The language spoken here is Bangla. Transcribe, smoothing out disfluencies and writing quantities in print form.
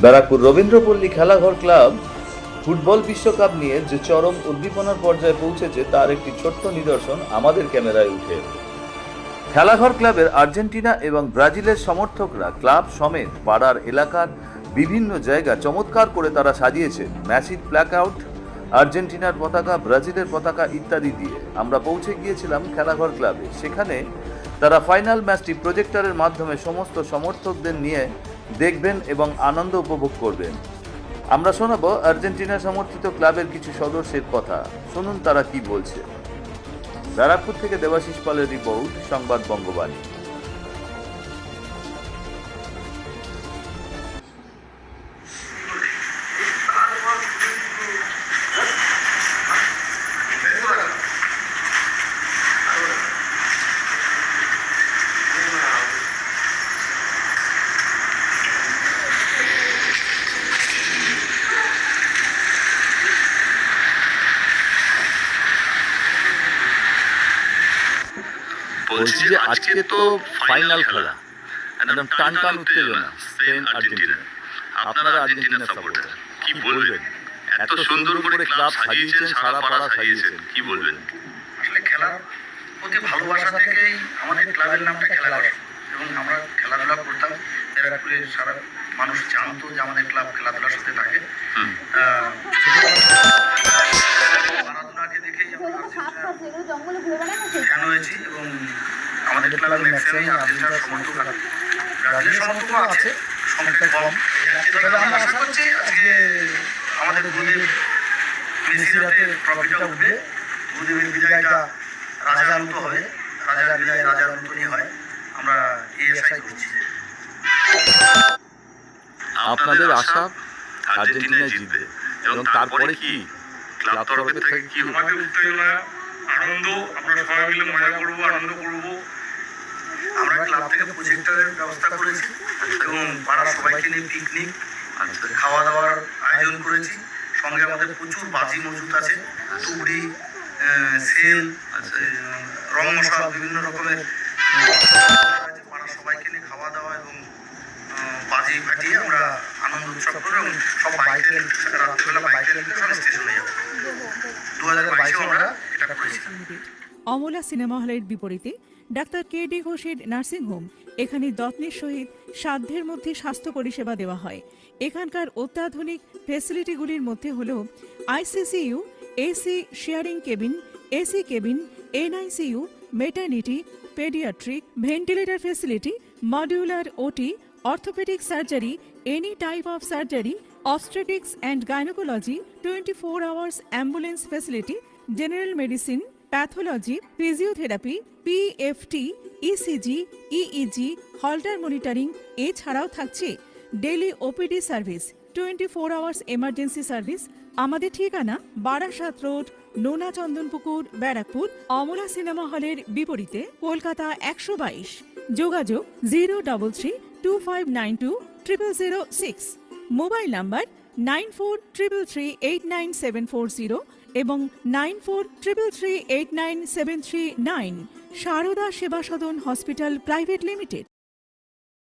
ব্যারাকপুর রবীন্দ্রপল্লী খেলাঘর ক্লাব ফুটবল বিশ্বকাপ নিয়ে যে চরম উদ্দীপনার পর্যায়ে পৌঁছেছে তার একটি ছোট্ট নিদর্শন আমাদের ক্যামেরায় উঠে এলো। খেলাঘর ক্লাবের আর্জেন্টিনা এবং ব্রাজিলের সমর্থকরা ক্লাব সমেত পাড়ার এলাকার বিভিন্ন জায়গা চমৎকার করে তারা সাজিয়েছে ম্যাসিভ প্ল্যাকআউট, আর্জেন্টিনার পতাকা, ব্রাজিলের পতাকা ইত্যাদি দিয়ে। আমরা পৌঁছে গিয়েছিলাম খেলাঘর ক্লাবে। সেখানে তারা ফাইনাল ম্যাচটি প্রজেক্টরের মাধ্যমে সমস্ত সমর্থকদের নিয়ে দেখবেন এবং আনন্দ উপভোগ করবেন। আমরা শোনাবো আর্জেন্টিনা সমর্থিত ক্লাবের কিছু সদস্যের কথা। শুনুন তারা কি বলছে। ব্যারাকপুর থেকে দেবাশিস পালের রিপোর্ট, সংবাদ বঙ্গবাণী। বলছি যে আজকে তো ফাইনাল খেলা, একদম টান টান উত্তেজনা, স্পেন আর্জেন্টিনা। আপনারা আর্জেন্টিনা সাপোর্টার, কি বলবেন? এত সুন্দর করে ক্লাব সাজিয়েছেন, সারা পাড়া সাজিয়েছেন, কি বলবেন? আসলে খেলার প্রতি ভালোবাসা থেকেই আমাদের ক্লাবের নামটা খেলাঘর, এবং আমরা খেলাধুলা করতাম। ব্যারাকপুরের সারা মানুষ জানতো যে আমাদের ক্লাব খেলাধুলার সাথে থাকে। মারাদোনাকে দেখেই আমরা ফ্যান হয়েছি, এবং আমাদের ক্লাবের ম্যাক্সিমামই আর্জেন্টিনার সমর্থক আছে, ব্রাজিলের সমর্থকও আছে, সংখ্যা কম। তবে আমরা আশা করছি আজকে আমাদের গুরুদেব মেসির হাতে ট্রফিটা উঠবে, গুরুদেবের বিদায়টা রাজার মতো হবে, রাজার বিদায় রাজার মতনই হয়। আমরা এই আশাই করছি। আপনাদের আশা আর্জেন্টিনা জিতবে, এবং তারপরে কি ক্লাব তরফের থেকে কি আমাদের উত্তেজনা, আনন্দ, আমরা সবাই মিলে মজা করবো, আনন্দ করবো। আমরা ক্লাব থেকে প্রজেক্টরের ব্যবস্থা করেছি, এবং পাড়ার সবাইকে নিয়ে পিকনিক, খাওয়া দাওয়ার আয়োজন করেছি। সঙ্গে আমাদের প্রচুর বাজি মজুত আছে, তুবড়ি, সেল, রং মশলা, বিভিন্ন রকমের পাড়ার সবাইকে নিয়ে খাওয়া দাওয়া এবং বাজি ফাটিয়ে আমরা আনন্দ উৎসব করবো, এবং সব বাইকে রাত্রিবেলা বাইকে সব স্টেশনে যাবো। 2022 আমরা এটা করেছি। অমলা সিনেমা হলের বিপরীতে ডাক্তার কে.ডি. ঘোষের নার্সিংহোম। এখানে যত্নের সহিত সাধ্যের মধ্যে স্বাস্থ্য পরিষেবা দেওয়া হয়। এখানকার অত্যাধুনিক ফেসিলিটিগুলির মধ্যে হল ICCU, AC sharing cabin, AC cabin, NICU, maternity, paediatric, ventilator facility, modular OT, orthopaedic surgery, any type of surgery, obstetrics and gynecology, 24 hours ambulance facility, general medicine, pathology, physiotherapy, PFT, ECG, EEG, Holter monitoring। এছাড়াও থাকছে daily OPD service, 24 hours emergency service. আমাদের ঠিকানা বারাসাত রোড, নোনা চন্দনপুকুর, ব্যারাকপুর। অমলা সিনেমা হলের বিপরীতে, কলকাতা 122। যোগাযোগ 03325920006। মোবাইল নাম্বার 9433389740 এবং 9433389739। সারদা সেবা সদন হসপিটাল প্রাইভেট লিমিটেড।